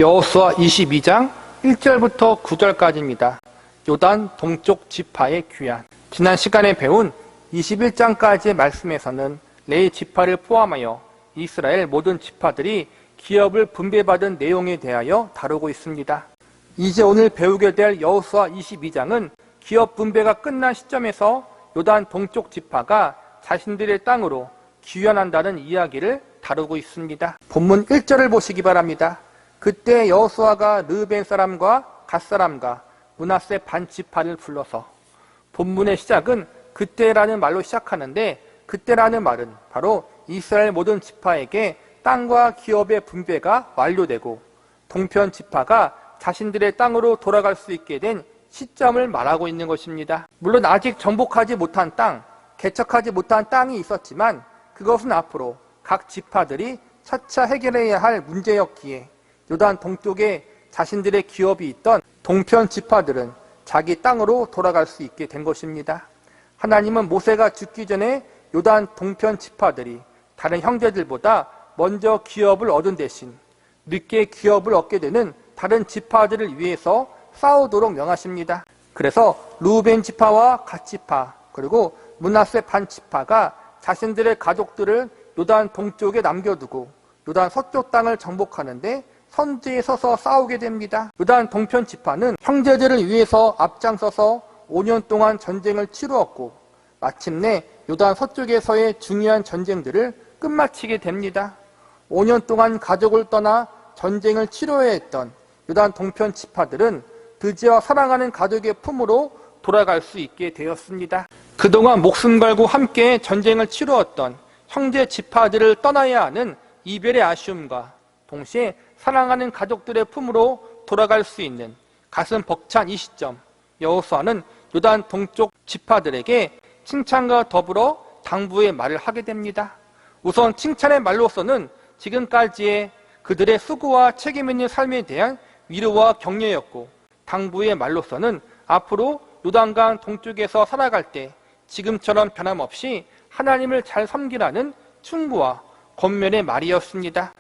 여호수아 22장 1절부터 9절까지입니다. 요단 동쪽 지파의 귀환. 지난 시간에 배운 21장까지의 말씀에서는 레위 지파를 포함하여 이스라엘 모든 지파들이 기업을 분배받은 내용에 대하여 다루고 있습니다. 이제 오늘 배우게 될 여호수아 22장은 기업 분배가 끝난 시점에서 요단 동쪽 지파가 자신들의 땅으로 귀환한다는 이야기를 다루고 있습니다. 본문 1절을 보시기 바랍니다. 그때 여호수아가 르벤 사람과 갓 사람과 므낫세 반 지파를 불러서, 본문의 시작은 그때라는 말로 시작하는데, 그때라는 말은 바로 이스라엘 모든 지파에게 땅과 기업의 분배가 완료되고 동편 지파가 자신들의 땅으로 돌아갈 수 있게 된 시점을 말하고 있는 것입니다. 물론 아직 정복하지 못한 땅, 개척하지 못한 땅이 있었지만 그것은 앞으로 각 지파들이 차차 해결해야 할 문제였기에 요단 동쪽에 자신들의 기업이 있던 동편 지파들은 자기 땅으로 돌아갈 수 있게 된 것입니다. 하나님은 모세가 죽기 전에 요단 동편 지파들이 다른 형제들보다 먼저 기업을 얻은 대신 늦게 기업을 얻게 되는 다른 지파들을 위해서 싸우도록 명하십니다. 그래서 루벤 지파와 갓 지파 그리고 므낫세 반 지파가 자신들의 가족들을 요단 동쪽에 남겨두고 요단 서쪽 땅을 정복하는데 선지에 서서 싸우게 됩니다. 요단 동편 지파는 형제들을 위해서 앞장서서 5년 동안 전쟁을 치루었고 마침내 요단 서쪽에서의 중요한 전쟁들을 끝마치게 됩니다. 5년 동안 가족을 떠나 전쟁을 치러야 했던 요단 동편 지파들은 드디어 사랑하는 가족의 품으로 돌아갈 수 있게 되었습니다. 그동안 목숨 걸고 함께 전쟁을 치루었던 형제 지파들을 떠나야 하는 이별의 아쉬움과 동시에 사랑하는 가족들의 품으로 돌아갈 수 있는 가슴 벅찬 이 시점, 여호수아는 요단 동쪽 지파들에게 칭찬과 더불어 당부의 말을 하게 됩니다. 우선 칭찬의 말로서는 지금까지의 그들의 수고와 책임 있는 삶에 대한 위로와 격려였고, 당부의 말로서는 앞으로 요단강 동쪽에서 살아갈 때 지금처럼 변함없이 하나님을 잘 섬기라는 충고와 권면의 말이었습니다.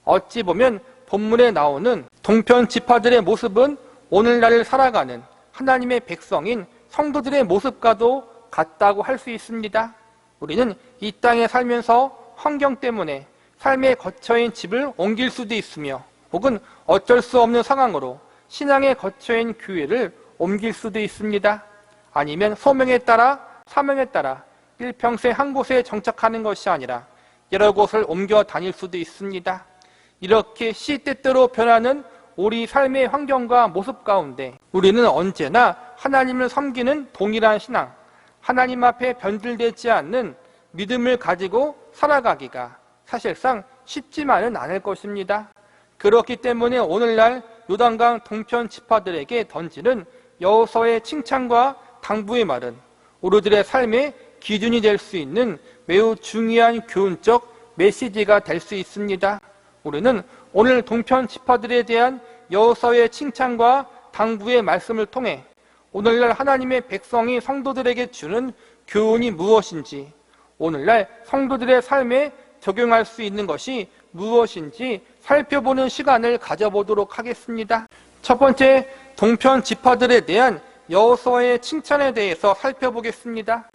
어찌 보면 본문에 나오는 동편 지파들의 모습은 오늘날을 살아가는 하나님의 백성인 성도들의 모습과도 같다고 할 수 있습니다. 우리는 이 땅에 살면서 환경 때문에 삶의 거처인 집을 옮길 수도 있으며, 혹은 어쩔 수 없는 상황으로 신앙의 거처인 교회를 옮길 수도 있습니다. 아니면 소명에 따라 사명에 따라 일평생 한 곳에 정착하는 것이 아니라 여러 곳을 옮겨 다닐 수도 있습니다. 이렇게 시때때로 변하는 우리 삶의 환경과 모습 가운데 우리는 언제나 하나님을 섬기는 동일한 신앙, 하나님 앞에 변질되지 않는 믿음을 가지고 살아가기가 사실상 쉽지만은 않을 것입니다. 그렇기 때문에 오늘날 요단강 동편 지파들에게 던지는 여호수아의 칭찬과 당부의 말은 우리들의 삶의 기준이 될 수 있는 매우 중요한 교훈적 메시지가 될 수 있습니다. 우리는 오늘 동편 지파들에 대한 여호수아의 칭찬과 당부의 말씀을 통해 오늘날 하나님의 백성이 성도들에게 주는 교훈이 무엇인지, 오늘날 성도들의 삶에 적용할 수 있는 것이 무엇인지 살펴보는 시간을 가져보도록 하겠습니다. 첫 번째, 동편 지파들에 대한 여호수아의 칭찬에 대해서 살펴보겠습니다.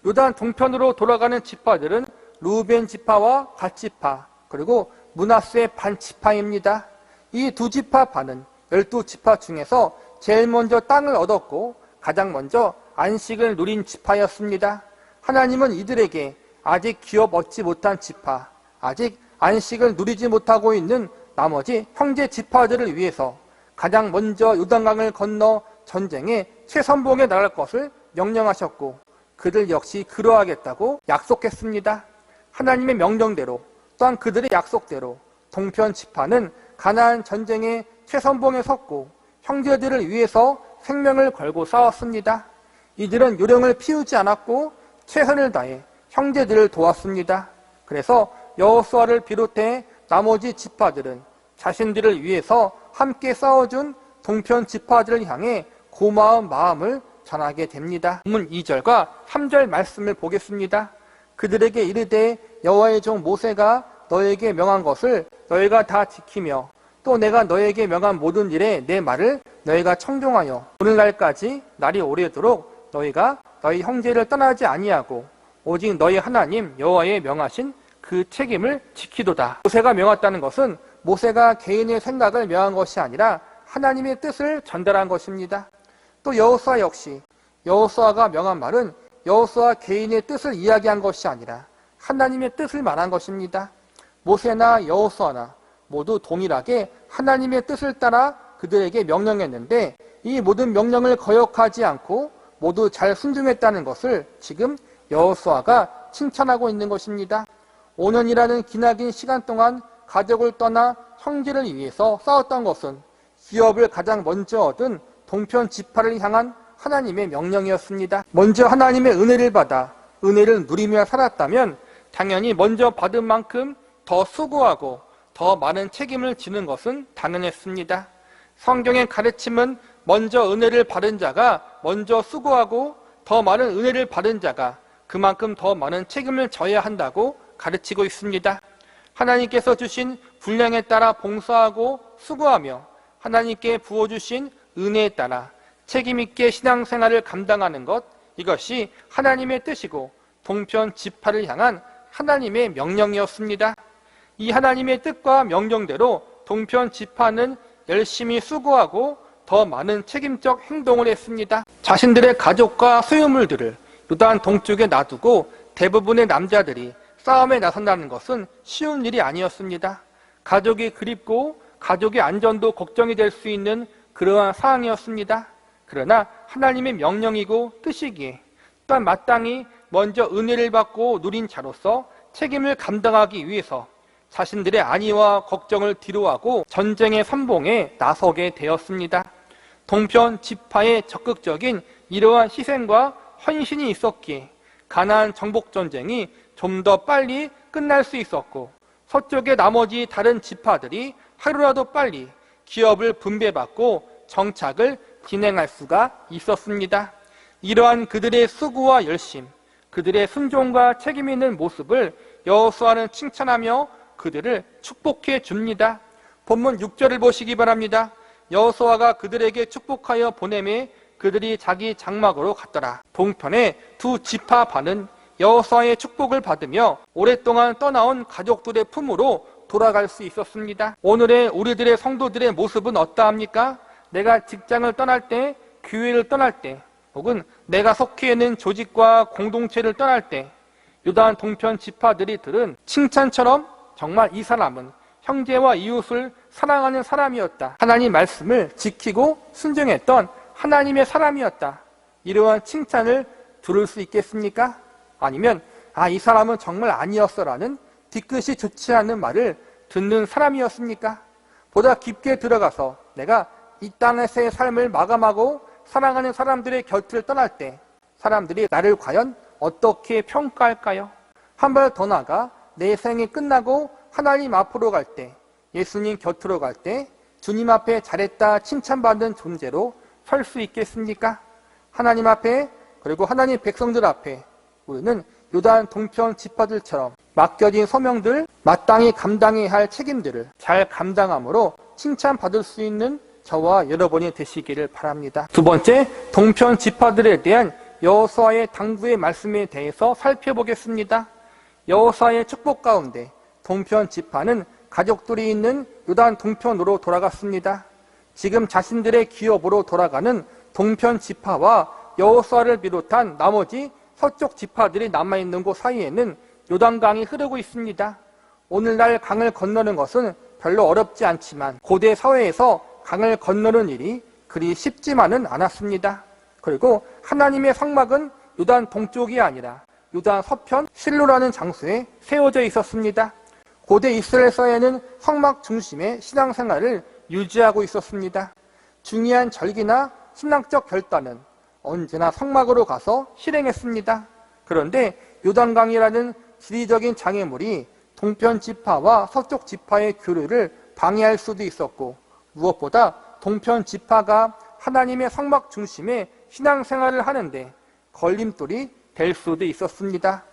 요단 동편으로 돌아가는 지파들은 루벤 지파와 갓 지파 그리고 므낫세 반 지파입니다. 이 두 지파 반은 12지파 중에서 제일 먼저 땅을 얻었고 가장 먼저 안식을 누린 지파였습니다. 하나님은 이들에게 아직 기업 얻지 못한 지파, 아직 안식을 누리지 못하고 있는 나머지 형제 지파들을 위해서 가장 먼저 요단강을 건너 전쟁에 최선봉에 나갈 것을 명령하셨고, 그들 역시 그러하겠다고 약속했습니다. 하나님의 명령대로, 또한 그들의 약속대로 동편 지파는 가나안 전쟁에 최선봉에 섰고 형제들을 위해서 생명을 걸고 싸웠습니다. 이들은 요령을 피우지 않았고 최선을 다해 형제들을 도왔습니다. 그래서 여호수아를 비롯해 나머지 지파들은 자신들을 위해서 함께 싸워준 동편 지파들을 향해 고마운 마음을 전하게 됩니다. 본문 2절과 3절 말씀을 보겠습니다. 그들에게 이르되 여호와의 종 모세가 너에게 명한 것을 너희가 다 지키며 또 내가 너에게 명한 모든 일에 내 말을 너희가 청종하여 오늘날까지 날이 오래도록 너희가 너희 형제를 떠나지 아니하고 오직 너희 하나님 여호와의 명하신 그 책임을 지키도다. 모세가 명했다는 것은 모세가 개인의 생각을 명한 것이 아니라 하나님의 뜻을 전달한 것입니다. 또 여호수아 역시 여호수아가 명한 말은 여호수아 개인의 뜻을 이야기한 것이 아니라 하나님의 뜻을 말한 것입니다. 모세나 여호수아나 모두 동일하게 하나님의 뜻을 따라 그들에게 명령했는데 이 모든 명령을 거역하지 않고 모두 잘 순종했다는 것을 지금 여호수아가 칭찬하고 있는 것입니다. 5년이라는 기나긴 시간 동안 가족을 떠나 형제를 위해서 싸웠던 것은 기업을 가장 먼저 얻은 동편 지파를 향한 하나님의 명령이었습니다. 먼저 하나님의 은혜를 받아 은혜를 누리며 살았다면 당연히 먼저 받은 만큼 더 수고하고 더 많은 책임을 지는 것은 당연했습니다. 성경의 가르침은 먼저 은혜를 받은 자가 먼저 수고하고 더 많은 은혜를 받은 자가 그만큼 더 많은 책임을 져야 한다고 가르치고 있습니다. 하나님께서 주신 분량에 따라 봉사하고 수고하며 하나님께 부어주신 은혜에 따라 책임있게 신앙생활을 감당하는 것, 이것이 하나님의 뜻이고 동편 지파를 향한 하나님의 명령이었습니다. 이 하나님의 뜻과 명령대로 동편 지파는 열심히 수고하고 더 많은 책임적 행동을 했습니다. 자신들의 가족과 소유물들을 요단 동쪽에 놔두고 대부분의 남자들이 싸움에 나선다는 것은 쉬운 일이 아니었습니다. 가족이 그립고 가족의 안전도 걱정이 될 수 있는 그러한 상황이었습니다. 그러나 하나님의 명령이고 뜻이기에 또한 마땅히 먼저 은혜를 받고 누린 자로서 책임을 감당하기 위해서 자신들의 안위와 걱정을 뒤로하고 전쟁의 선봉에 나서게 되었습니다. 동편 지파의 적극적인 이러한 희생과 헌신이 있었기에 가나안 정복 전쟁이 좀 더 빨리 끝날 수 있었고 서쪽의 나머지 다른 지파들이 하루라도 빨리 기업을 분배받고 정착을 진행할 수가 있었습니다. 이러한 그들의 수고와 열심, 그들의 순종과 책임 있는 모습을 여호수아는 칭찬하며 그들을 축복해 줍니다. 본문 6절을 보시기 바랍니다. 여호수아가 그들에게 축복하여 보내매 그들이 자기 장막으로 갔더라. 동편의 두 지파 반은 여호수아의 축복을 받으며 오랫동안 떠나온 가족들의 품으로 돌아갈 수 있었습니다. 오늘의 우리들의 성도들의 모습은 어떠합니까? 내가 직장을 떠날 때, 교회를 떠날 때, 혹은 내가 속해 있는 조직과 공동체를 떠날 때 요단 동편 지파들이 들은 칭찬처럼 정말 이 사람은 형제와 이웃을 사랑하는 사람이었다. 하나님 말씀을 지키고 순종했던 하나님의 사람이었다. 이러한 칭찬을 들을 수 있겠습니까? 아니면 이 사람은 정말 아니었어라는 뒤끝이 좋지 않은 말을 듣는 사람이었습니까? 보다 깊게 들어가서 내가 이 땅에서의 삶을 마감하고 사랑하는 사람들의 곁을 떠날 때 사람들이 나를 과연 어떻게 평가할까요? 한 발 더 나아가 내 생이 끝나고 하나님 앞으로 갈 때, 예수님 곁으로 갈 때 주님 앞에 잘했다 칭찬받는 존재로 설 수 있겠습니까? 하나님 앞에, 그리고 하나님 백성들 앞에 우리는 요단 동편 지파들처럼 맡겨진 소명들, 마땅히 감당해야 할 책임들을 잘 감당함으로 칭찬받을 수 있는 저와 여러분이 되시기를 바랍니다. 두 번째, 동편 지파들에 대한 여호수아의 당부의 말씀에 대해서 살펴보겠습니다. 여호수아의 축복 가운데 동편 지파는 가족들이 있는 요단 동편으로 돌아갔습니다. 지금 자신들의 기업으로 돌아가는 동편 지파와 여호수아를 비롯한 나머지 서쪽 지파들이 남아있는 곳 사이에는 요단강이 흐르고 있습니다. 오늘날 강을 건너는 것은 별로 어렵지 않지만 고대 사회에서 강을 건너는 일이 그리 쉽지만은 않았습니다. 그리고 하나님의 성막은 요단 동쪽이 아니라 요단 서편 실로라는 장소에 세워져 있었습니다. 고대 이스라엘 사회는 성막 중심의 신앙생활을 유지하고 있었습니다. 중요한 절기나 신앙적 결단은 언제나 성막으로 가서 실행했습니다. 그런데 요단강이라는 지리적인 장애물이 동편 지파와 서쪽 지파의 교류를 방해할 수도 있었고 무엇보다 동편 지파가 하나님의 성막 중심의 신앙생활을 하는데 걸림돌이 될 수도 있었습니다.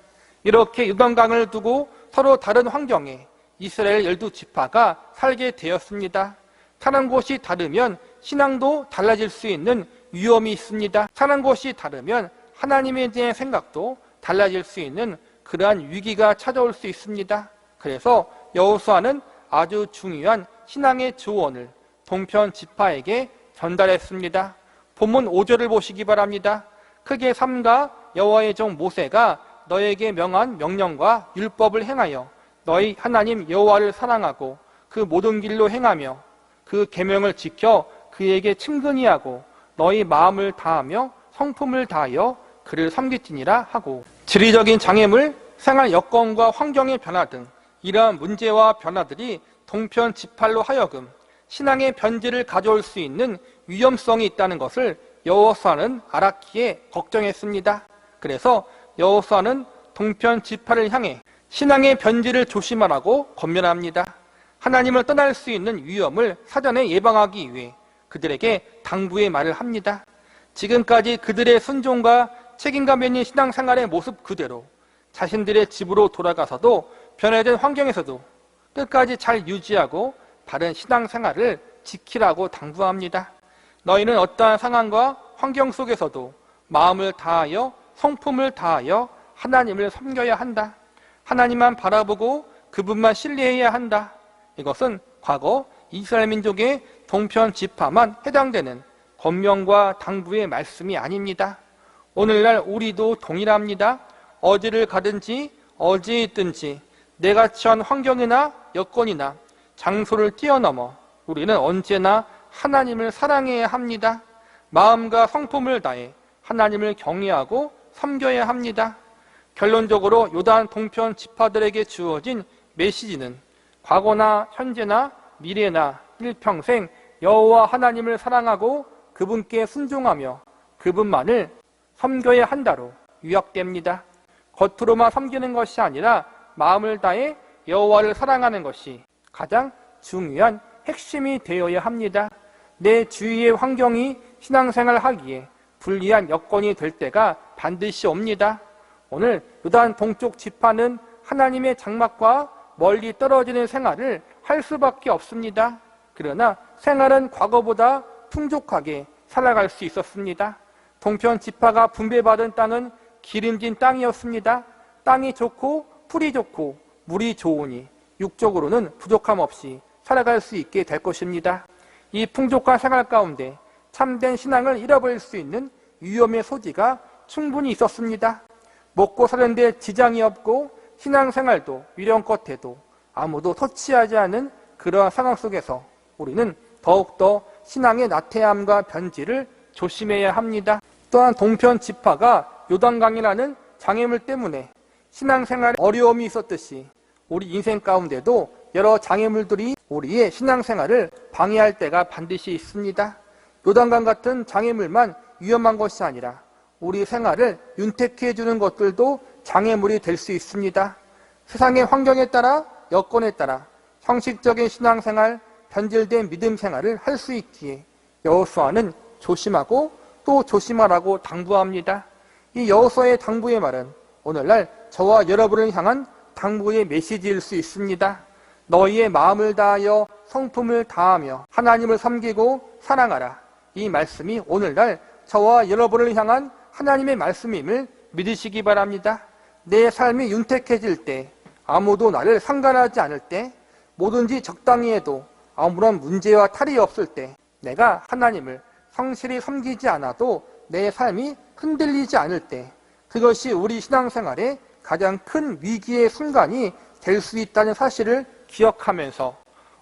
이렇게 요단강을 두고 서로 다른 환경에 이스라엘 12지파가 살게 되었습니다. 사는 곳이 다르면 신앙도 달라질 수 있는 위험이 있습니다. 사는 곳이 다르면 하나님에 대한 생각도 달라질 수 있는 그러한 위기가 찾아올 수 있습니다. 그래서 여호수아는 아주 중요한 신앙의 조언을 동편 지파에게 전달했습니다. 본문 5절을 보시기 바랍니다. 크게 삼가 여호와의 종 모세가 너에게 명한 명령과 율법을 행하여 너희 하나님 여호와를 사랑하고 그 모든 길로 행하며 그 계명을 지켜 그에게 친근히 하고 너희 마음을 다하며 성품을 다하여 그를 섬길지니라 하고, 지리적인 장애물, 생활 여건과 환경의 변화 등 이러한 문제와 변화들이 동편 지파로 하여금 신앙의 변질을 가져올 수 있는 위험성이 있다는 것을 여호수아는 알았기에 걱정했습니다. 그래서 여호수아는 동편 지파를 향해 신앙의 변질을 조심하라고 권면합니다. 하나님을 떠날 수 있는 위험을 사전에 예방하기 위해 그들에게 당부의 말을 합니다. 지금까지 그들의 순종과 책임감 있는 신앙생활의 모습 그대로 자신들의 집으로 돌아가서도 변화된 환경에서도 끝까지 잘 유지하고 바른 신앙생활을 지키라고 당부합니다. 너희는 어떠한 상황과 환경 속에서도 마음을 다하여 성품을 다하여 하나님을 섬겨야 한다. 하나님만 바라보고 그분만 신뢰해야 한다. 이것은 과거 이스라엘 민족의 동편 지파만 해당되는 권면과 당부의 말씀이 아닙니다. 오늘날 우리도 동일합니다. 어디를 가든지 어디에 있든지 내가 처한 환경이나 여건이나 장소를 뛰어넘어 우리는 언제나 하나님을 사랑해야 합니다. 마음과 성품을 다해 하나님을 경외하고 섬겨야 합니다. 결론적으로 요단 동편 지파들에게 주어진 메시지는 과거나 현재나 미래나 일평생 여호와 하나님을 사랑하고 그분께 순종하며 그분만을 섬겨야 한다로 요약됩니다. 겉으로만 섬기는 것이 아니라 마음을 다해 여호와를 사랑하는 것이 가장 중요한 핵심이 되어야 합니다. 내 주위의 환경이 신앙생활을 하기에 불리한 여건이 될 때가 반드시 옵니다. 오늘 요단 동쪽 지파는 하나님의 장막과 멀리 떨어지는 생활을 할 수밖에 없습니다. 그러나 생활은 과거보다 풍족하게 살아갈 수 있었습니다. 동편 지파가 분배받은 땅은 기름진 땅이었습니다. 땅이 좋고 풀이 좋고 물이 좋으니 육적으로는 부족함 없이 살아갈 수 있게 될 것입니다. 이 풍족한 생활 가운데 참된 신앙을 잃어버릴 수 있는 위험의 소지가 충분히 있었습니다. 먹고 사는 데 지장이 없고 신앙생활도 위령껏 해도 아무도 터치하지 않은 그러한 상황 속에서 우리는 더욱더 신앙의 나태함과 변질을 조심해야 합니다. 또한 동편 지파가 요단강이라는 장애물 때문에 신앙생활에 어려움이 있었듯이 우리 인생 가운데도 여러 장애물들이 우리의 신앙생활을 방해할 때가 반드시 있습니다. 요단강 같은 장애물만 위험한 것이 아니라 우리 생활을 윤택해 주는 것들도 장애물이 될 수 있습니다. 세상의 환경에 따라 여건에 따라 형식적인 신앙생활, 변질된 믿음 생활을 할 수 있기에 여호수아는 조심하고 또 조심하라고 당부합니다. 이 여호수아의 당부의 말은 오늘날 저와 여러분을 향한 당부의 메시지일 수 있습니다. 너희의 마음을 다하여 성품을 다하며 하나님을 섬기고 사랑하라. 이 말씀이 오늘날 저와 여러분을 향한 하나님의 말씀임을 믿으시기 바랍니다. 내 삶이 윤택해질 때, 아무도 나를 상관하지 않을 때, 뭐든지 적당히 해도 아무런 문제와 탈이 없을 때, 내가 하나님을 성실히 섬기지 않아도 내 삶이 흔들리지 않을 때, 그것이 우리 신앙생활의 가장 큰 위기의 순간이 될 수 있다는 사실을 기억하면서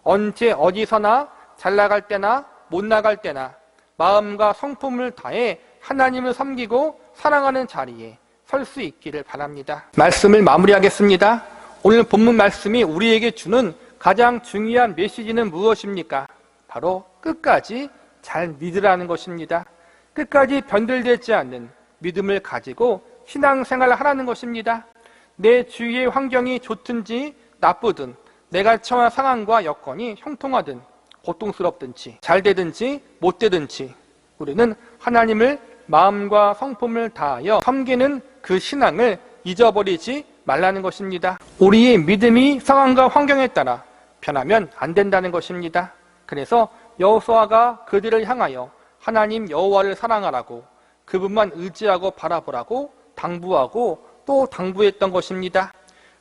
언제 어디서나 잘 나갈 때나 못 나갈 때나 마음과 성품을 다해 하나님을 섬기고 사랑하는 자리에 설 수 있기를 바랍니다. 말씀을 마무리하겠습니다. 오늘 본문 말씀이 우리에게 주는 가장 중요한 메시지는 무엇입니까? 바로 끝까지 잘 믿으라는 것입니다. 끝까지 변질되지 않는 믿음을 가지고 신앙생활을 하라는 것입니다. 내 주위의 환경이 좋든지 나쁘든 내가 처한 상황과 여건이 형통하든 고통스럽든지 잘 되든지 못 되든지 우리는 하나님을 마음과 성품을 다하여 섬기는 그 신앙을 잊어버리지 말라는 것입니다. 우리의 믿음이 상황과 환경에 따라 변하면 안 된다는 것입니다. 그래서 여호수아가 그들을 향하여 하나님 여호와를 사랑하라고, 그분만 의지하고 바라보라고 당부하고 또 당부했던 것입니다.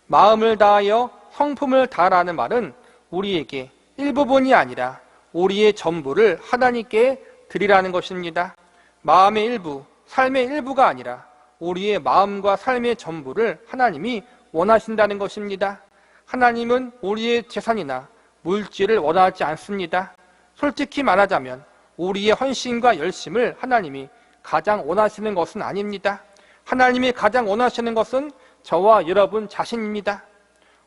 마음을 다하여 성품을 다하라는 말은 우리에게 일부분이 아니라 우리의 전부를 하나님께 드리라는 것입니다. 마음의 일부, 삶의 일부가 아니라 우리의 마음과 삶의 전부를 하나님이 원하신다는 것입니다. 하나님은 우리의 재산이나 물질을 원하지 않습니다. 솔직히 말하자면 우리의 헌신과 열심을 하나님이 가장 원하시는 것은 아닙니다. 하나님이 가장 원하시는 것은 저와 여러분 자신입니다.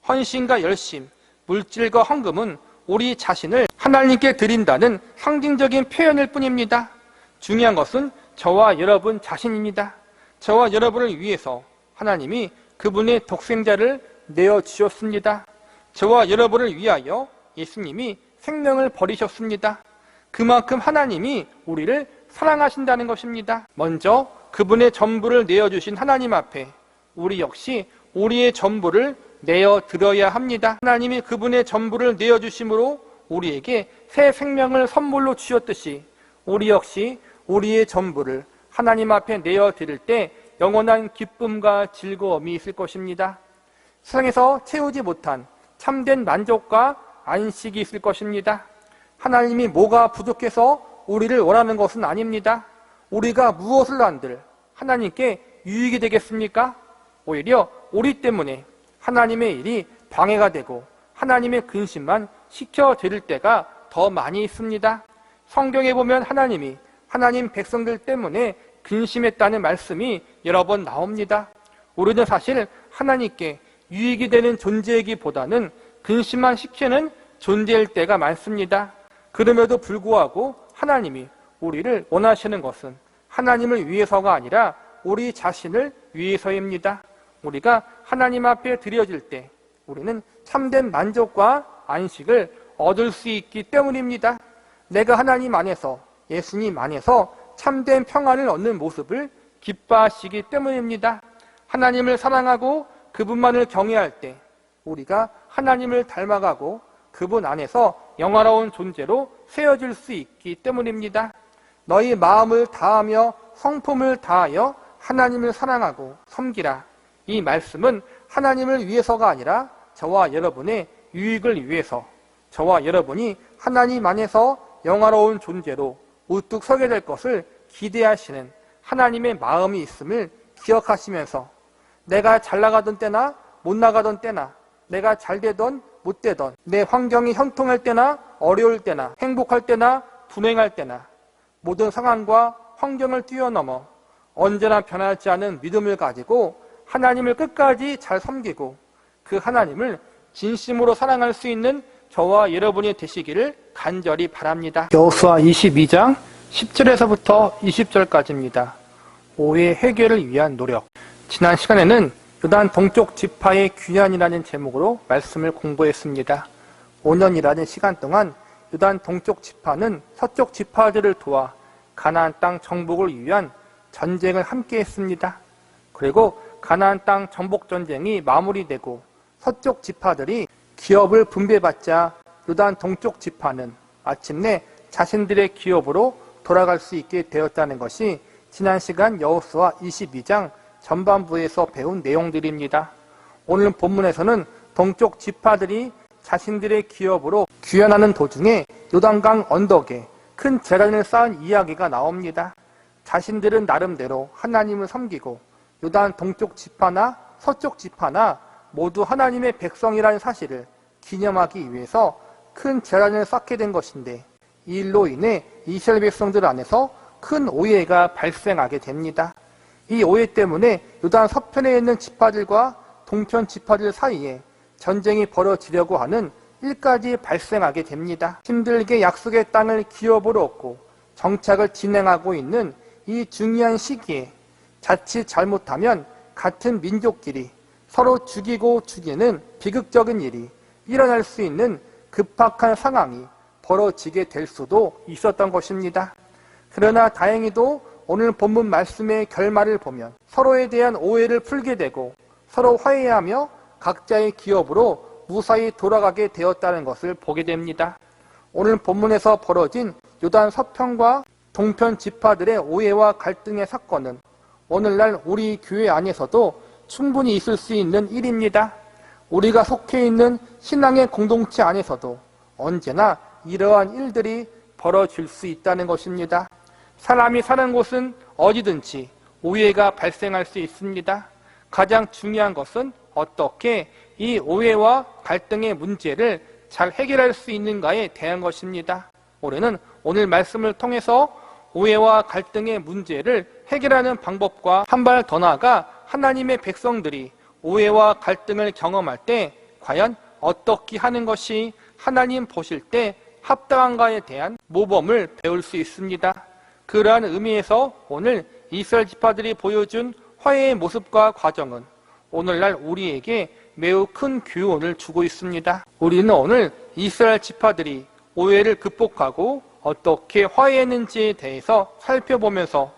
헌신과 열심, 물질과 헌금은 우리 자신을 하나님께 드린다는 상징적인 표현일 뿐입니다. 중요한 것은 저와 여러분 자신입니다. 저와 여러분을 위해서 하나님이 그분의 독생자를 내어주셨습니다. 저와 여러분을 위하여 예수님이 생명을 버리셨습니다. 그만큼 하나님이 우리를 사랑하신다는 것입니다. 먼저 그분의 전부를 내어주신 하나님 앞에 우리 역시 우리의 전부를 내어드려야 합니다. 하나님이 그분의 전부를 내어주심으로 우리에게 새 생명을 선물로 주셨듯이 우리 역시 우리의 전부를 하나님 앞에 내어드릴 때 영원한 기쁨과 즐거움이 있을 것입니다. 세상에서 채우지 못한 참된 만족과 안식이 있을 것입니다. 하나님이 뭐가 부족해서 우리를 원하는 것은 아닙니다. 우리가 무엇을 한들 하나님께 유익이 되겠습니까? 오히려 우리 때문에 하나님의 일이 방해가 되고 하나님의 근심만 시켜드릴 때가 더 많이 있습니다. 성경에 보면 하나님이 하나님 백성들 때문에 근심했다는 말씀이 여러 번 나옵니다. 우리는 사실 하나님께 유익이 되는 존재이기보다는 근심만 시키는 존재일 때가 많습니다. 그럼에도 불구하고 하나님이 우리를 원하시는 것은 하나님을 위해서가 아니라 우리 자신을 위해서입니다. 우리가 하나님 앞에 드려질 때 우리는 참된 만족과 안식을 얻을 수 있기 때문입니다. 내가 하나님 안에서, 예수님 안에서 참된 평안을 얻는 모습을 기뻐하시기 때문입니다. 하나님을 사랑하고 그분만을 경외할 때 우리가 하나님을 닮아가고 그분 안에서 영화로운 존재로 세워질 수 있기 때문입니다. 너희 마음을 다하며 성품을 다하여 하나님을 사랑하고 섬기라. 이 말씀은 하나님을 위해서가 아니라 저와 여러분의 유익을 위해서, 저와 여러분이 하나님 안에서 영화로운 존재로 우뚝 서게 될 것을 기대하시는 하나님의 마음이 있음을 기억하시면서 내가 잘 나가던 때나 못 나가던 때나 내가 잘 되던 못 되던 내 환경이 형통할 때나 어려울 때나 행복할 때나 불행할 때나 모든 상황과 환경을 뛰어넘어 언제나 변하지 않은 믿음을 가지고 하나님을 끝까지 잘 섬기고 그 하나님을 진심으로 사랑할 수 있는 저와 여러분이 되시기를 간절히 바랍니다. 여호수아 22장 10절에서부터 20절까지입니다. 오해 해결을 위한 노력. 지난 시간에는 요단 동쪽 지파의 귀환이라는 제목으로 말씀을 공부했습니다. 5년이라는 시간 동안 요단 동쪽 지파는 서쪽 지파들을 도와 가나안 땅 정복을 위한 전쟁을 함께 했습니다. 그리고 가나안 땅 정복 전쟁이 마무리되고 서쪽 지파들이 기업을 분배받자 요단 동쪽 지파는 마침내 자신들의 기업으로 돌아갈 수 있게 되었다는 것이 지난 시간 여호수아 22장 전반부에서 배운 내용들입니다. 오늘 본문에서는 동쪽 지파들이 자신들의 기업으로 귀환하는 도중에 요단강 언덕에 큰 제단을 쌓은 이야기가 나옵니다. 자신들은 나름대로 하나님을 섬기고 요단 동쪽 지파나 서쪽 지파나 모두 하나님의 백성이라는 사실을 기념하기 위해서 큰 제단을 쌓게 된 것인데 이 일로 인해 이스라엘 백성들 안에서 큰 오해가 발생하게 됩니다. 이 오해 때문에 요단 서편에 있는 지파들과 동편 지파들 사이에 전쟁이 벌어지려고 하는 일까지 발생하게 됩니다. 힘들게 약속의 땅을 기업으로 얻고 정착을 진행하고 있는 이 중요한 시기에 자칫 잘못하면 같은 민족끼리 서로 죽이고 죽이는 비극적인 일이 일어날 수 있는 급박한 상황이 벌어지게 될 수도 있었던 것입니다. 그러나 다행히도 오늘 본문 말씀의 결말을 보면 서로에 대한 오해를 풀게 되고 서로 화해하며 각자의 기업으로 무사히 돌아가게 되었다는 것을 보게 됩니다. 오늘 본문에서 벌어진 요단 서편과 동편 지파들의 오해와 갈등의 사건은 오늘날 우리 교회 안에서도 충분히 있을 수 있는 일입니다. 우리가 속해 있는 신앙의 공동체 안에서도 언제나 이러한 일들이 벌어질 수 있다는 것입니다. 사람이 사는 곳은 어디든지 오해가 발생할 수 있습니다. 가장 중요한 것은 어떻게 이 오해와 갈등의 문제를 잘 해결할 수 있는가에 대한 것입니다. 올해는 오늘 말씀을 통해서 오해와 갈등의 문제를 해결하는 방법과 한 발 더 나아가 하나님의 백성들이 오해와 갈등을 경험할 때 과연 어떻게 하는 것이 하나님 보실 때 합당한가에 대한 모범을 배울 수 있습니다. 그러한 의미에서 오늘 이스라엘 지파들이 보여준 화해의 모습과 과정은 오늘날 우리에게 매우 큰 교훈을 주고 있습니다. 우리는 오늘 이스라엘 지파들이 오해를 극복하고 어떻게 화해했는지에 대해서 살펴보면서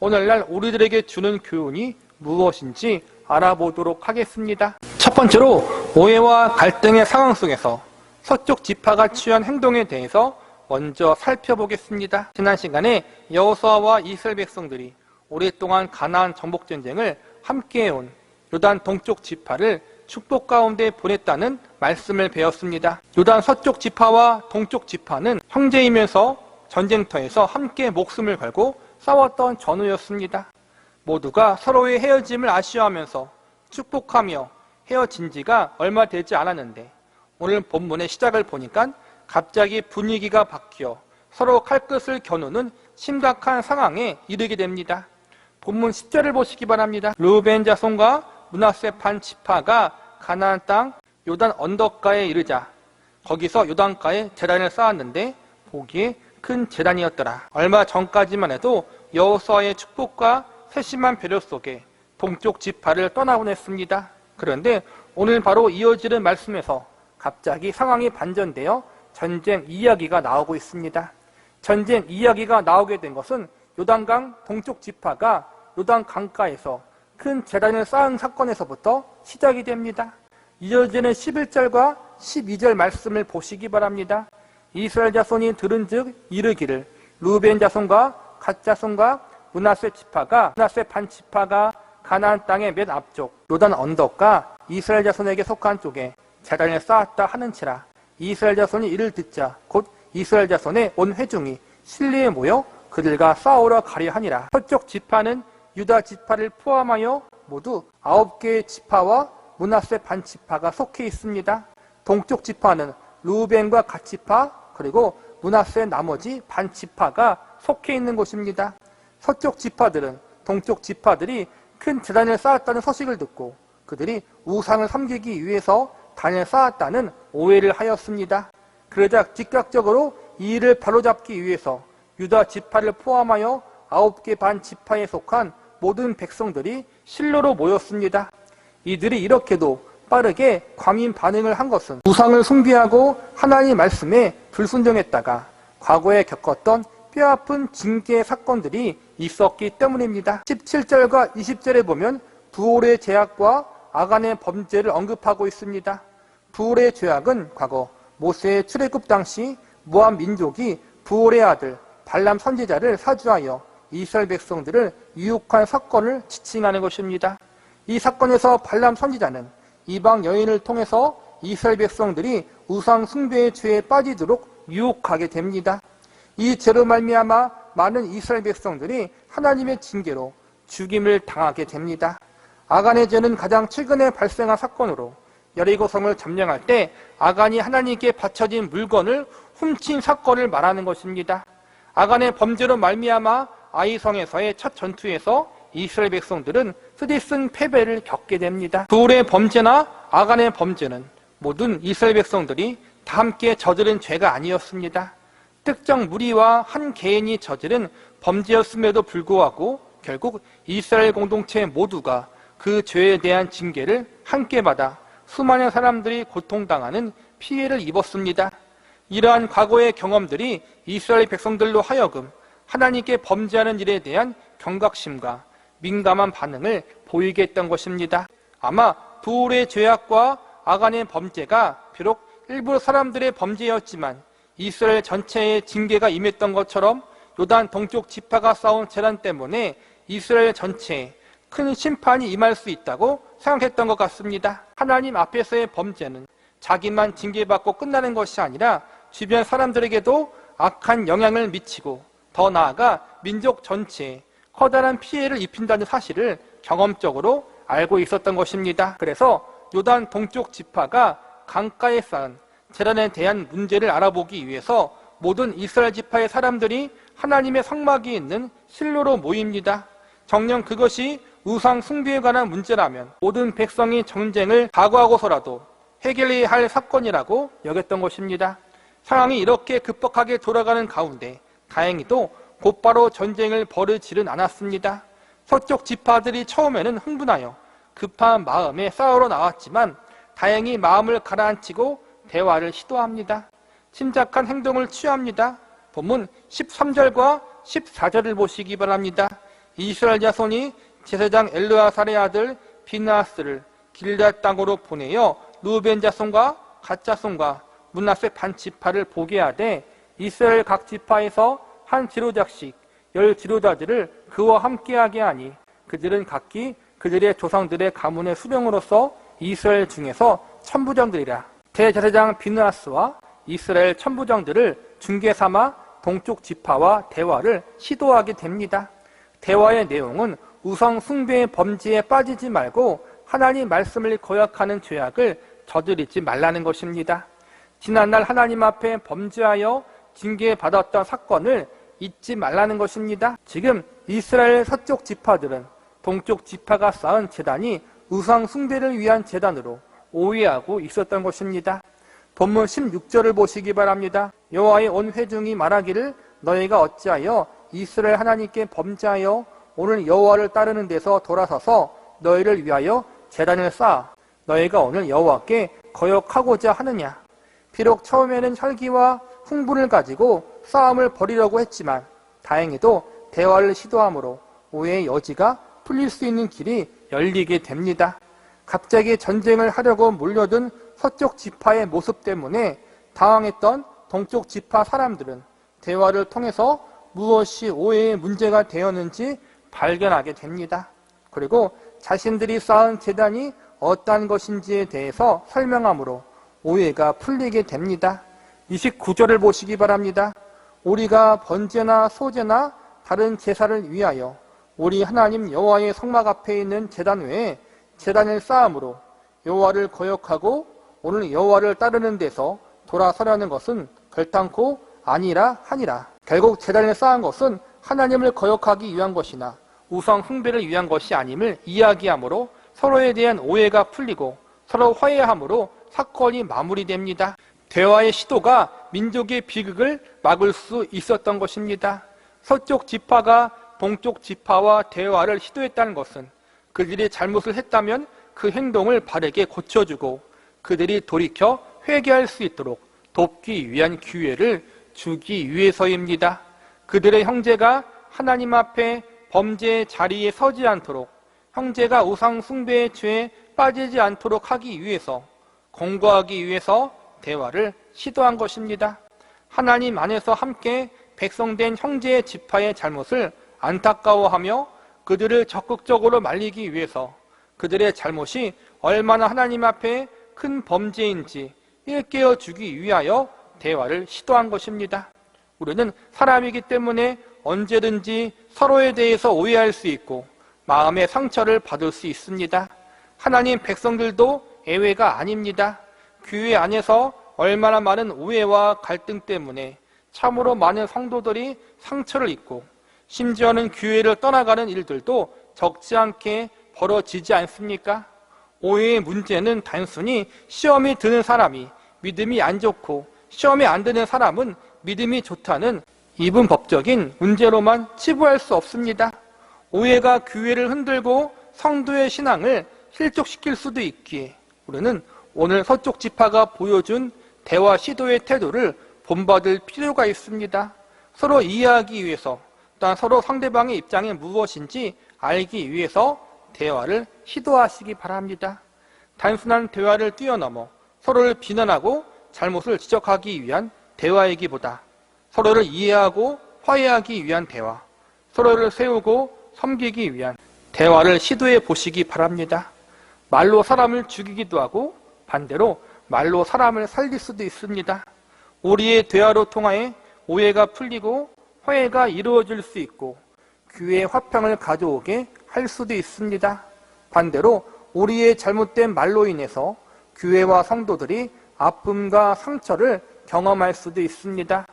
오늘날 우리들에게 주는 교훈이 무엇인지 알아보도록 하겠습니다. 첫 번째로 오해와 갈등의 상황 속에서 서쪽 지파가 취한 행동에 대해서 먼저 살펴보겠습니다. 지난 시간에 여호수아와 이스라엘 백성들이 오랫동안 가나안 정복 전쟁을 함께해온 요단 동쪽 지파를 축복 가운데 보냈다는 말씀을 배웠습니다. 요단 서쪽 지파와 동쪽 지파는 형제이면서 전쟁터에서 함께 목숨을 걸고 싸웠던 전우였습니다. 모두가 서로의 헤어짐을 아쉬워하면서 축복하며 헤어진 지가 얼마 되지 않았는데 오늘 본문의 시작을 보니까 갑자기 분위기가 바뀌어 서로 칼끝을 겨누는 심각한 상황에 이르게 됩니다. 본문 10절을 보시기 바랍니다. 르우벤 자손과 므낫세 반 지파가 가나안 땅 요단 언덕가에 이르자 거기서 요단가에 제단을 쌓았는데 보기에 큰 제단이었더라. 얼마 전까지만 해도 여호수아의 축복과 세심한 배려 속에 동쪽 지파를 떠나곤 했습니다. 그런데 오늘 바로 이어지는 말씀에서 갑자기 상황이 반전되어 전쟁 이야기가 나오고 있습니다. 전쟁 이야기가 나오게 된 것은 요단강 동쪽 지파가 요단 강가에서 큰 제단을 쌓은 사건에서부터 시작이 됩니다. 이어지는 11절과 12절 말씀을 보시기 바랍니다. 이스라엘 자손이 들은즉 이르기를 르우벤 자손과 갓 자손과 므낫세 반 지파가 가나안 땅의 맨 앞쪽 요단 언덕과 이스라엘 자손에게 속한 쪽에 제단을 쌓았다 하는지라. 이스라엘 자손이 이를 듣자 곧 이스라엘 자손의 온 회중이 실리에 모여 그들과 싸우러 가려 하니라. 서쪽 지파는 유다 지파를 포함하여 모두 9개의 지파와 므낫세 반 지파가 속해 있습니다. 동쪽 지파는 르우벤과 갓 지파 그리고 므낫세 나머지 반 지파가 속해 있는 곳입니다. 서쪽 지파들은 동쪽 지파들이 큰 제단을 쌓았다는 소식을 듣고 그들이 우상을 섬기기 위해서 단을 쌓았다는 오해를 하였습니다. 그러자 즉각적으로 이 일을 바로잡기 위해서 유다 지파를 포함하여 9개 반 지파에 속한 모든 백성들이 실로로 모였습니다. 이들이 이렇게도 빠르게 과민 반응을 한 것은 우상을 숭배하고 하나님의 말씀에 불순종했다가 과거에 겪었던 뼈아픈 징계 사건들이 있었기 때문입니다. 17절과 20절에 보면 부올의 죄악과 아간의 범죄를 언급하고 있습니다. 부올의 죄악은 과거 모세의 출애굽 당시 모압 민족이 부올의 아들 발람 선지자를 사주하여 이스라엘 백성들을 유혹한 사건을 지칭하는 것입니다. 이 사건에서 발람 선지자는 이방 여인을 통해서 이스라엘 백성들이 우상 숭배의 죄에 빠지도록 유혹하게 됩니다. 이 죄로 말미암아 많은 이스라엘 백성들이 하나님의 징계로 죽임을 당하게 됩니다. 아간의 죄는 가장 최근에 발생한 사건으로 여리고성을 점령할 때 아간이 하나님께 바쳐진 물건을 훔친 사건을 말하는 것입니다. 아간의 범죄로 말미암아 아이성에서의 첫 전투에서 이스라엘 백성들은 쓰디쓴 패배를 겪게 됩니다. 부올의 범죄나 아간의 범죄는 모든 이스라엘 백성들이 다 함께 저지른 죄가 아니었습니다. 특정 무리와 한 개인이 저지른 범죄였음에도 불구하고 결국 이스라엘 공동체 모두가 그 죄에 대한 징계를 함께 받아 수많은 사람들이 고통당하는 피해를 입었습니다. 이러한 과거의 경험들이 이스라엘 백성들로 하여금 하나님께 범죄하는 일에 대한 경각심과 민감한 반응을 보이게 했던 것입니다. 아마 부올의 죄악과 아간의 범죄가 비록 일부 사람들의 범죄였지만 이스라엘 전체에 징계가 임했던 것처럼 요단 동쪽 지파가 쌓은 재단 때문에 이스라엘 전체에 큰 심판이 임할 수 있다고 생각했던 것 같습니다. 하나님 앞에서의 범죄는 자기만 징계받고 끝나는 것이 아니라 주변 사람들에게도 악한 영향을 미치고 더 나아가 민족 전체에 커다란 피해를 입힌다는 사실을 경험적으로 알고 있었던 것입니다. 그래서 요단 동쪽 지파가 강가에 쌓은 재단에 대한 문제를 알아보기 위해서 모든 이스라엘 지파의 사람들이 하나님의 성막이 있는 실로로 모입니다. 정녕 그것이 우상 숭배에 관한 문제라면 모든 백성이 전쟁을 각오하고서라도 해결해야 할 사건이라고 여겼던 것입니다. 상황이 이렇게 급박하게 돌아가는 가운데 다행히도 곧바로 전쟁을 벌이지는 않았습니다. 서쪽 지파들이 처음에는 흥분하여 급한 마음에 싸우러 나왔지만 다행히 마음을 가라앉히고 대화를 시도합니다. 침착한 행동을 취합니다. 본문 13절과 14절을 보시기 바랍니다. 이스라엘 자손이 제사장 엘르아살의 아들 비느하스를 길앗 땅으로 보내어 루벤 자손과 갓 자손과 므낫세 반 지파를 보게 하되 이스라엘 각 지파에서 한 지도자씩 10 지도자들을 그와 함께하게 하니 그들은 각기 그들의 조상들의 가문의 수령으로서 이스라엘 중에서 천부장들이라. 대제사장 비느하스와 이스라엘 천부장들을 중개 삼아 동쪽 지파와 대화를 시도하게 됩니다. 대화의 내용은 우상 숭배의 범죄에 빠지지 말고 하나님 말씀을 거역하는 죄악을 저지르지 말라는 것입니다. 지난날 하나님 앞에 범죄하여 징계받았던 사건을 잊지 말라는 것입니다. 지금 이스라엘 서쪽 지파들은 동쪽 지파가 쌓은 제단이 우상 숭배를 위한 제단으로 오해하고 있었던 것입니다. 본문 16절을 보시기 바랍니다. 여호와의 온 회중이 말하기를 너희가 어찌하여 이스라엘 하나님께 범죄하여 오늘 여호와를 따르는 데서 돌아서서 너희를 위하여 제단을 쌓아 너희가 오늘 여호와께 거역하고자 하느냐. 비록 처음에는 혈기와 흥분을 가지고 싸움을 벌이려고 했지만 다행히도 대화를 시도함으로 오해의 여지가 풀릴 수 있는 길이 열리게 됩니다. 갑자기 전쟁을 하려고 몰려든 서쪽 지파의 모습 때문에 당황했던 동쪽 지파 사람들은 대화를 통해서 무엇이 오해의 문제가 되었는지 발견하게 됩니다. 그리고 자신들이 쌓은 제단이 어떠한 것인지에 대해서 설명함으로 오해가 풀리게 됩니다. 29절을 보시기 바랍니다. 우리가 번제나 소제나 다른 제사를 위하여 우리 하나님 여호와의 성막 앞에 있는 제단 외에 제단을 쌓음으로 여호와를 거역하고 오늘 여호와를 따르는 데서 돌아서려는 것은 결단코 아니라 하니라. 결국 제단을 쌓은 것은 하나님을 거역하기 위한 것이나 우상 숭배를 위한 것이 아님을 이야기하므로 서로에 대한 오해가 풀리고 서로 화해함으로 사건이 마무리됩니다. 대화의 시도가 민족의 비극을 막을 수 있었던 것입니다. 서쪽 지파가 동쪽 지파와 대화를 시도했다는 것은 그들이 잘못을 했다면 그 행동을 바르게 고쳐주고 그들이 돌이켜 회개할 수 있도록 돕기 위한 기회를 주기 위해서입니다. 그들의 형제가 하나님 앞에 범죄의 자리에 서지 않도록, 형제가 우상 숭배의 죄에 빠지지 않도록 하기 위해서, 공고하기 위해서 대화를 시도한 것입니다. 하나님 안에서 함께 백성된 형제의 지파의 잘못을 안타까워하며 그들을 적극적으로 말리기 위해서 그들의 잘못이 얼마나 하나님 앞에 큰 범죄인지 일깨워 주기 위하여 대화를 시도한 것입니다. 우리는 사람이기 때문에 언제든지 서로에 대해서 오해할 수 있고 마음의 상처를 받을 수 있습니다. 하나님 백성들도 예외가 아닙니다. 교회 안에서 얼마나 많은 오해와 갈등 때문에 참으로 많은 성도들이 상처를 입고 심지어는 교회를 떠나가는 일들도 적지 않게 벌어지지 않습니까? 오해의 문제는 단순히 시험이 드는 사람이 믿음이 안 좋고 시험에 안 드는 사람은 믿음이 좋다는 이분법적인 문제로만 치부할 수 없습니다. 오해가 교회를 흔들고 성도의 신앙을 실족시킬 수도 있기에 우리는 오늘 서쪽 지파가 보여준 대화 시도의 태도를 본받을 필요가 있습니다. 서로 이해하기 위해서 또한 서로 상대방의 입장이 무엇인지 알기 위해서 대화를 시도하시기 바랍니다. 단순한 대화를 뛰어넘어 서로를 비난하고 잘못을 지적하기 위한 대화이기보다 서로를 이해하고 화해하기 위한 대화, 서로를 세우고 섬기기 위한 대화를 시도해 보시기 바랍니다. 말로 사람을 죽이기도 하고 반대로 말로 사람을 살릴 수도 있습니다. 우리의 대화로 통하여 오해가 풀리고 화해가 이루어질 수 있고 교회의 화평을 가져오게 할 수도 있습니다. 반대로 우리의 잘못된 말로 인해서 교회와 성도들이 아픔과 상처를 경험할 수도 있습니다.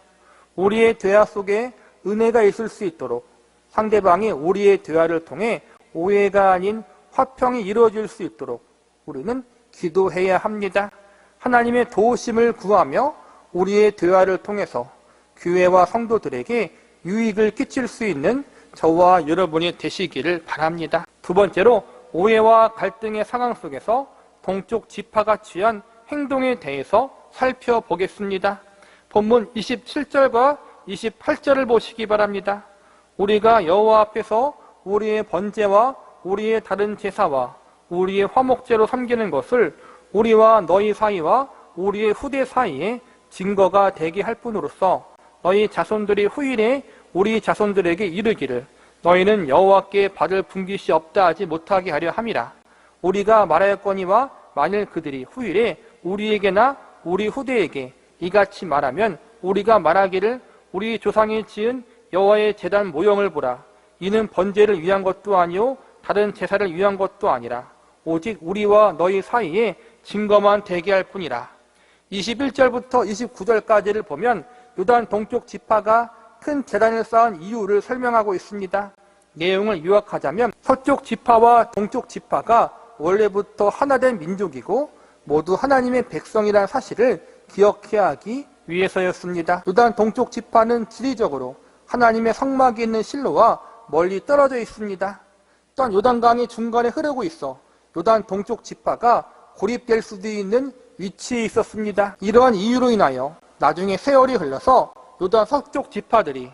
우리의 대화 속에 은혜가 있을 수 있도록 상대방이 우리의 대화를 통해 오해가 아닌 화평이 이루어질 수 있도록 우리는 기도해야 합니다. 하나님의 도우심을 구하며 우리의 대화를 통해서 교회와 성도들에게 유익을 끼칠 수 있는 저와 여러분이 되시기를 바랍니다. 두 번째로 오해와 갈등의 상황 속에서 동쪽 지파가 취한 행동에 대해서 살펴보겠습니다. 본문 27절과 28절을 보시기 바랍니다. 우리가 여호와 앞에서 우리의 번제와 우리의 다른 제사와 우리의 화목제로 섬기는 것을 우리와 너희 사이와 우리의 후대 사이에 증거가 되게 할 뿐으로써 너희 자손들이 후일에 우리 자손들에게 이르기를 너희는 여호와께 받을 분깃이 없다 하지 못하게 하려 함이라. 우리가 말하였거니와 만일 그들이 후일에 우리에게나 우리 후대에게 이같이 말하면 우리가 말하기를 우리 조상이 지은 여호와의 제단 모형을 보라. 이는 번제를 위한 것도 아니요 다른 제사를 위한 것도 아니라 오직 우리와 너희 사이에 증거만 되게 할 뿐이라. 21절부터 29절까지를 보면 요단 동쪽 지파가 큰 제단을 쌓은 이유를 설명하고 있습니다. 내용을 요약하자면 서쪽 지파와 동쪽 지파가 원래부터 하나된 민족이고 모두 하나님의 백성이라는 사실을 기억해야 하기 위해서였습니다. 요단 동쪽 지파는 지리적으로 하나님의 성막이 있는 실로와 멀리 떨어져 있습니다. 또한 요단강이 중간에 흐르고 있어 요단 동쪽 지파가 고립될 수도 있는 위치에 있었습니다. 이러한 이유로 인하여 나중에 세월이 흘러서 요단 서쪽 지파들이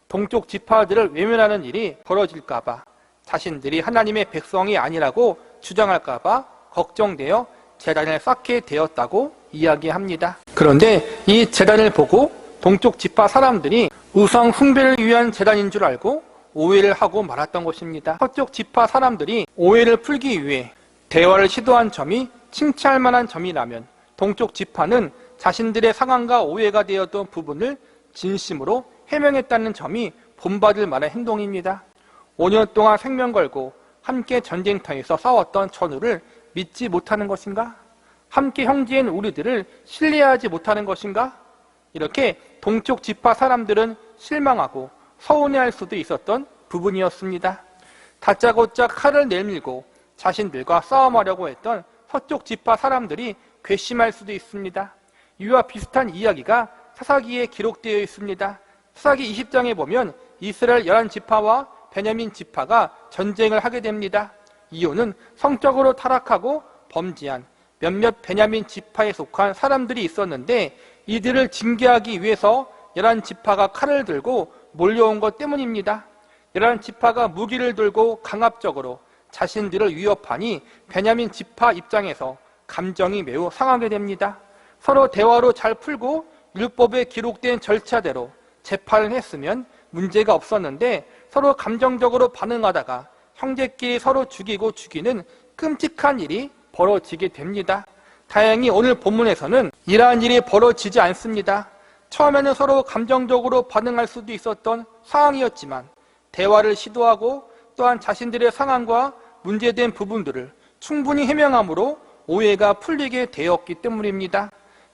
동쪽 지파들을 외면하는 일이 벌어질까봐 자신들이 하나님의 백성이 아니라고 주장할까봐 걱정되어 제단을 쌓게 되었다고 이야기합니다. 그런데 이 제단을 보고 동쪽 지파 사람들이 우상 숭배를 위한 제단인 줄 알고 오해를 하고 말았던 것입니다. 서쪽 지파 사람들이 오해를 풀기 위해 대화를 시도한 점이 칭찬할 만한 점이라면 동쪽 지파는 자신들의 상황과 오해가 되었던 부분을 진심으로 해명했다는 점이 본받을 만한 행동입니다. 5년 동안 생명 걸고 함께 전쟁터에서 싸웠던 전우를 믿지 못하는 것인가? 함께 형제인 우리들을 신뢰하지 못하는 것인가? 이렇게 동쪽 지파 사람들은 실망하고 서운해할 수도 있었던 부분이었습니다. 다짜고짜 칼을 내밀고 자신들과 싸움하려고 했던 서쪽 지파 사람들이 괘씸할 수도 있습니다. 이와 비슷한 이야기가 사사기에 기록되어 있습니다. 사사기 20장에 보면 이스라엘 11지파와 베냐민 지파가 전쟁을 하게 됩니다. 이유는 성적으로 타락하고 범죄한 몇몇 베냐민 지파에 속한 사람들이 있었는데 이들을 징계하기 위해서 11지파가 칼을 들고 몰려온 것 때문입니다. 11지파가 무기를 들고 강압적으로 자신들을 위협하니 베냐민 지파 입장에서 감정이 매우 상하게 됩니다. 서로 대화로 잘 풀고 율법에 기록된 절차대로 재판을 했으면 문제가 없었는데 서로 감정적으로 반응하다가 형제끼리 서로 죽이고 죽이는 끔찍한 일이 벌어지게 됩니다. 다행히 오늘 본문에서는 이러한 일이 벌어지지 않습니다. 처음에는 서로 감정적으로 반응할 수도 있었던 상황이었지만 대화를 시도하고 또한 자신들의 상황과 문제된 부분들을 충분히 해명함으로 오해가 풀리게 되었기 때문입니다.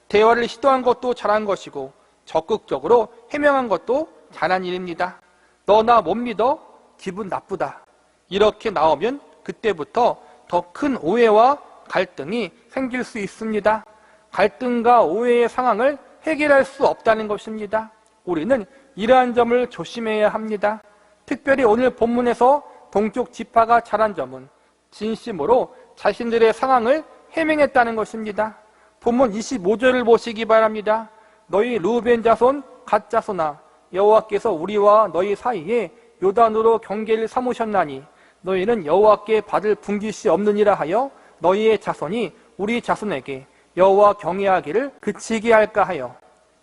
대화를 시도한 것도 잘한 것이고 적극적으로 해명한 것도 잘한 일입니다. 너 나 못 믿어? 기분 나쁘다. 이렇게 나오면 그때부터 더 큰 오해와 갈등이 생길 수 있습니다. 갈등과 오해의 상황을 해결할 수 없다는 것입니다. 우리는 이러한 점을 조심해야 합니다. 특별히 오늘 본문에서 동쪽 지파가 잘한 점은 진심으로 자신들의 상황을 해명했다는 것입니다. 본문 25절을 보시기 바랍니다. 너희 르우벤 자손 갓 자손아 여호와께서 우리와 너희 사이에 요단으로 경계를 삼으셨나니 너희는 여호와께 받을 분깃이 없느니라 하여 너희의 자손이 우리 자손에게 여호와 경외하기를 그치게 할까 하여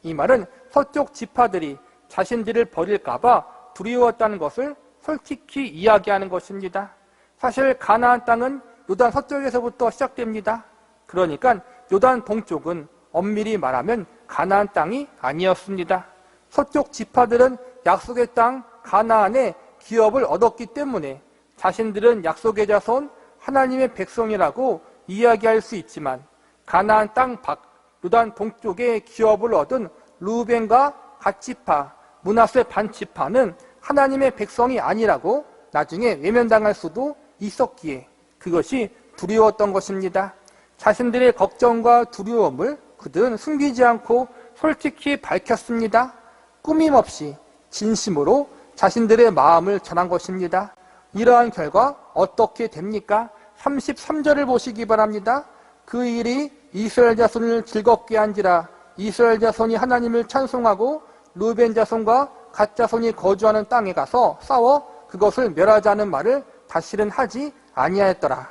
이 말은 서쪽 지파들이 자신들을 버릴까봐 두려웠다는 것을 솔직히 이야기하는 것입니다. 사실 가나안 땅은 요단 서쪽에서부터 시작됩니다. 그러니까 요단 동쪽은 엄밀히 말하면 가나안 땅이 아니었습니다. 서쪽 지파들은 약속의 땅 가나안의 기업을 얻었기 때문에 자신들은 약속의 자손 하나님의 백성이라고 이야기할 수 있지만 가나안 땅 밖 요단 동쪽의 기업을 얻은 루벤과 갓지파, 므낫세 반지파는 하나님의 백성이 아니라고 나중에 외면당할 수도 있었기에 그것이 두려웠던 것입니다. 자신들의 걱정과 두려움을 그들은 숨기지 않고 솔직히 밝혔습니다. 꾸밈없이 진심으로 자신들의 마음을 전한 것입니다. 이러한 결과 어떻게 됩니까? 33절을 보시기 바랍니다. 그 일이 이스라엘 자손을 즐겁게 한지라 이스라엘 자손이 하나님을 찬송하고 루벤 자손과 갓 자손이 거주하는 땅에 가서 싸워 그것을 멸하자는 말을 다시는 하지 아니하였더라.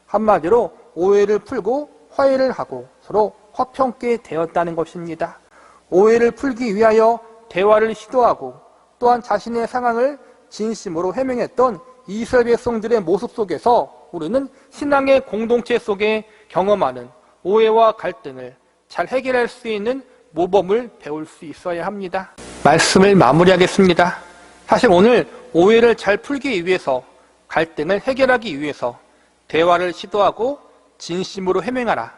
한마디로 오해를 풀고 화해를 하고 서로 화평케 되었다는 것입니다. 오해를 풀기 위하여 대화를 시도하고 또한 자신의 상황을 진심으로 해명했던 이스라엘 백성들의 모습 속에서 우리는 신앙의 공동체 속에 경험하는 오해와 갈등을 잘 해결할 수 있는 모범을 배울 수 있어야 합니다. 말씀을 마무리하겠습니다. 사실 오늘 오해를 잘 풀기 위해서 갈등을 해결하기 위해서 대화를 시도하고 진심으로 해명하라.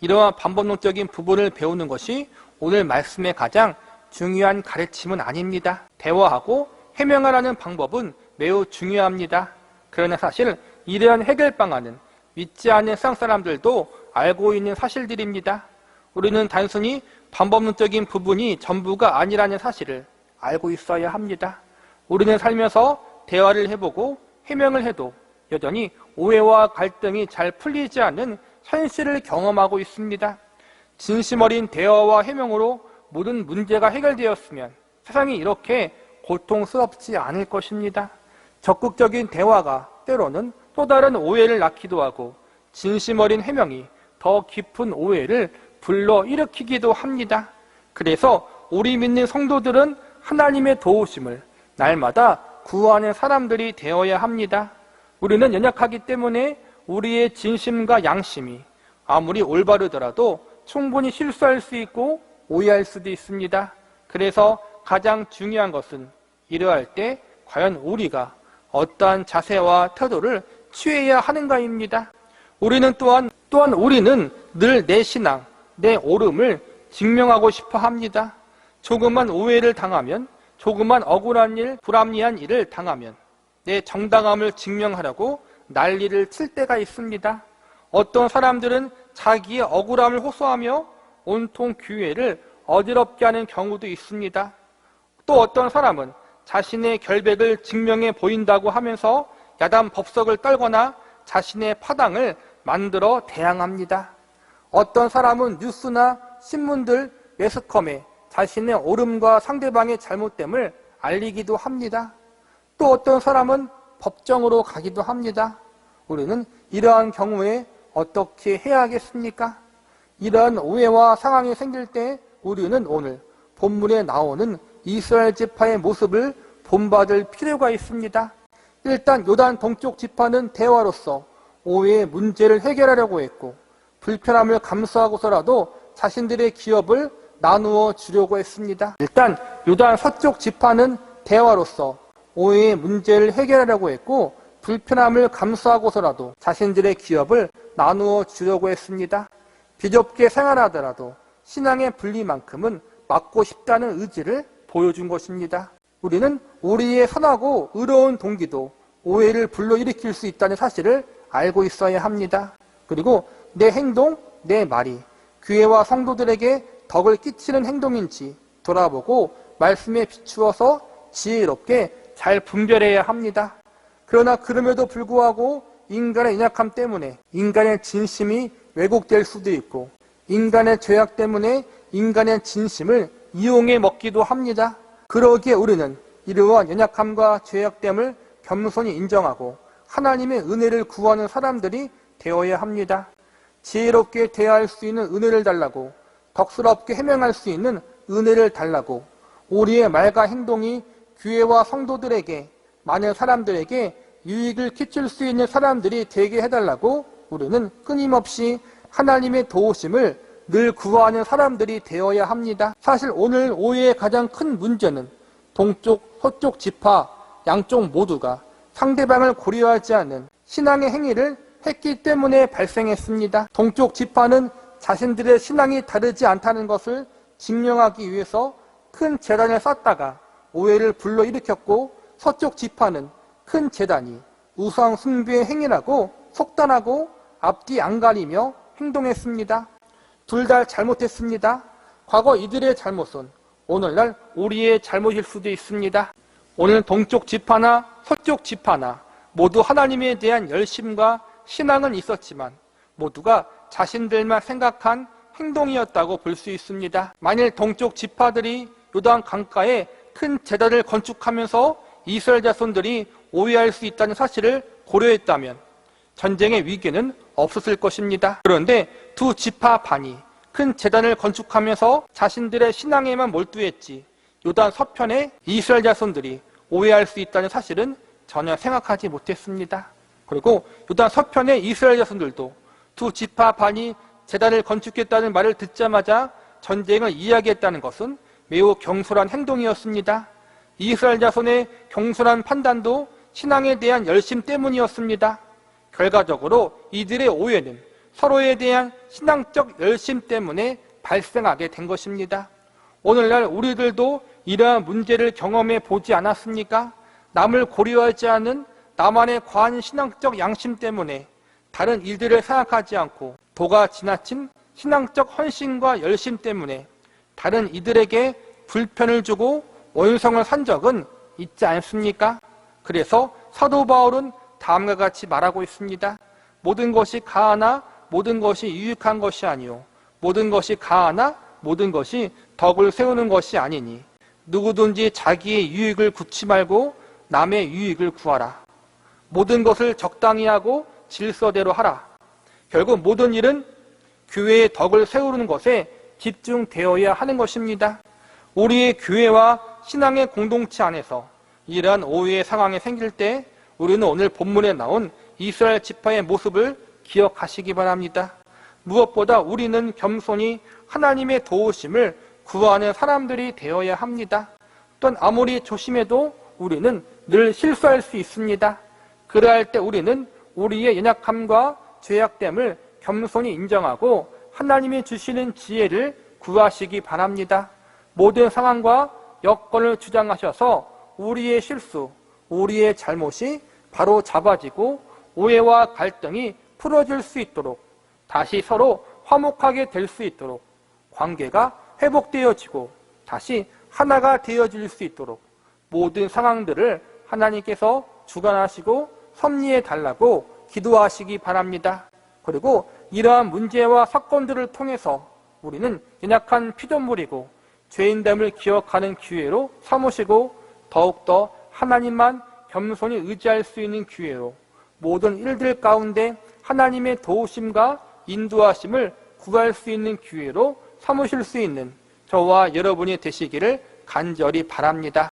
이러한 반복론적인 부분을 배우는 것이 오늘 말씀의 가장 중요한 가르침은 아닙니다. 대화하고 해명하라는 방법은 매우 중요합니다. 그러나 사실 이러한 해결 방안은 믿지 않는 세상 사람들도 알고 있는 사실들입니다. 우리는 단순히 반복론적인 부분이 전부가 아니라는 사실을 알고 있어야 합니다. 우리는 살면서 대화를 해보고 해명을 해도 여전히 오해와 갈등이 잘 풀리지 않는 현실을 경험하고 있습니다. 진심 어린 대화와 해명으로 모든 문제가 해결되었으면 세상이 이렇게 고통스럽지 않을 것입니다. 적극적인 대화가 때로는 또 다른 오해를 낳기도 하고 진심 어린 해명이 더 깊은 오해를 불러일으키기도 합니다. 그래서 우리 믿는 성도들은 하나님의 도우심을 날마다 구하는 사람들이 되어야 합니다. 우리는 연약하기 때문에 우리의 진심과 양심이 아무리 올바르더라도 충분히 실수할 수 있고 오해할 수도 있습니다. 그래서 가장 중요한 것은 이러할 때 과연 우리가 어떠한 자세와 태도를 취해야 하는가입니다. 우리는 또한 우리는 늘 내 신앙, 내 옳음을 증명하고 싶어 합니다. 조그만 오해를 당하면, 조그만 억울한 일, 불합리한 일을 당하면 내 정당함을 증명하려고 난리를 칠 때가 있습니다. 어떤 사람들은 자기의 억울함을 호소하며 온통 교회를 어지럽게 하는 경우도 있습니다. 또 어떤 사람은 자신의 결백을 증명해 보인다고 하면서 야단 법석을 떨거나 자신의 파당을 만들어 대항합니다. 어떤 사람은 뉴스나 신문들, 매스컴에 자신의 옳음과 상대방의 잘못됨을 알리기도 합니다. 또 어떤 사람은 법정으로 가기도 합니다. 우리는 이러한 경우에 어떻게 해야 하겠습니까? 이러한 오해와 상황이 생길 때 우리는 오늘 본문에 나오는 이스라엘 지파의 모습을 본받을 필요가 있습니다. 일단 요단 동쪽 지파는 대화로서 오해의 문제를 해결하려고 했고 불편함을 감수하고서라도 자신들의 기업을 나누어 주려고 했습니다. 일단 요단 서쪽 지파는 대화로서 오해의 문제를 해결하려고 했고 불편함을 감수하고서라도 자신들의 기업을 나누어 주려고 했습니다. 비좁게 생활하더라도 신앙의 분리만큼은 막고 싶다는 의지를 보여준 것입니다. 우리는 우리의 선하고 의로운 동기도 오해를 불러일으킬 수 있다는 사실을 알고 있어야 합니다. 그리고 내 행동, 내 말이 교회와 성도들에게 덕을 끼치는 행동인지 돌아보고 말씀에 비추어서 지혜롭게 잘 분별해야 합니다. 그러나 그럼에도 불구하고 인간의 연약함 때문에 인간의 진심이 왜곡될 수도 있고 인간의 죄악 때문에 인간의 진심을 이용해 먹기도 합니다. 그러기에 우리는 이러한 연약함과 죄악됨을 겸손히 인정하고 하나님의 은혜를 구하는 사람들이 되어야 합니다. 지혜롭게 대할 수 있는 은혜를 달라고 덕스럽게 해명할 수 있는 은혜를 달라고 우리의 말과 행동이 교회와 성도들에게, 많은 사람들에게 유익을 끼칠 수 있는 사람들이 되게 해달라고 우리는 끊임없이 하나님의 도우심을 늘 구하는 사람들이 되어야 합니다. 사실 오늘 오해의 가장 큰 문제는 동쪽, 서쪽 지파 양쪽 모두가 상대방을 고려하지 않는 신앙의 행위를 했기 때문에 발생했습니다. 동쪽 지파는 자신들의 신앙이 다르지 않다는 것을 증명하기 위해서 큰 제단을 쌓다가 오해를 불러일으켰고, 서쪽 지파는 큰 제단이 우상 숭배의 행위라고 속단하고 앞뒤 안 가리며 행동했습니다. 둘 다 잘못했습니다. 과거 이들의 잘못은 오늘날 우리의 잘못일 수도 있습니다. 오늘 동쪽 지파나 서쪽 지파나 모두 하나님에 대한 열심과 신앙은 있었지만 모두가 자신들만 생각한 행동이었다고 볼 수 있습니다. 만일 동쪽 지파들이 요단 강가에 큰 제단을 건축하면서 이스라엘 자손들이 오해할 수 있다는 사실을 고려했다면 전쟁의 위기는 없었을 것입니다. 그런데 두 지파 반이 큰 제단을 건축하면서 자신들의 신앙에만 몰두했지 요단 서편에 이스라엘 자손들이 오해할 수 있다는 사실은 전혀 생각하지 못했습니다. 그리고 요단 서편의 이스라엘 자손들도 두 지파 반이 제단을 건축했다는 말을 듣자마자 전쟁을 이야기했다는 것은 매우 경솔한 행동이었습니다. 이스라엘 자손의 경솔한 판단도 신앙에 대한 열심 때문이었습니다. 결과적으로 이들의 오해는 서로에 대한 신앙적 열심 때문에 발생하게 된 것입니다. 오늘날 우리들도 이러한 문제를 경험해 보지 않았습니까? 남을 고려하지 않은 나만의 과한 신앙적 양심 때문에 다른 일들을 생각하지 않고 도가 지나친 신앙적 헌신과 열심 때문에 다른 이들에게 불편을 주고 원성을 산 적은 있지 않습니까? 그래서 사도 바울은 다음과 같이 말하고 있습니다. 모든 것이 가하나 모든 것이 유익한 것이 아니요 모든 것이 가하나 모든 것이 덕을 세우는 것이 아니니 누구든지 자기의 유익을 구치 말고 남의 유익을 구하라. 모든 것을 적당히 하고 질서대로 하라. 결국 모든 일은 교회의 덕을 세우는 것에 집중되어야 하는 것입니다. 우리의 교회와 신앙의 공동체 안에서 이러한 오해의 상황이 생길 때 우리는 오늘 본문에 나온 이스라엘 지파의 모습을 기억하시기 바랍니다. 무엇보다 우리는 겸손히 하나님의 도우심을 구하는 사람들이 되어야 합니다. 또한 아무리 조심해도 우리는 늘 실수할 수 있습니다. 그러할 때 우리는 우리의 연약함과 죄악됨을 겸손히 인정하고 하나님이 주시는 지혜를 구하시기 바랍니다. 모든 상황과 여건을 주장하셔서 우리의 실수, 우리의 잘못이 바로 잡아지고 오해와 갈등이 풀어질 수 있도록, 다시 서로 화목하게 될 수 있도록, 관계가 회복되어지고 다시 하나가 되어질 수 있도록 모든 상황들을 하나님께서 주관하시고 섭리해 달라고 기도하시기 바랍니다. 그리고 이러한 문제와 사건들을 통해서 우리는 연약한 피조물이고 죄인됨을 기억하는 기회로 삼으시고 더욱더 하나님만 겸손히 의지할 수 있는 기회로 모든 일들 가운데 하나님의 도우심과 인도하심을 구할 수 있는 기회로 삼으실 수 있는 저와 여러분이 되시기를 간절히 바랍니다.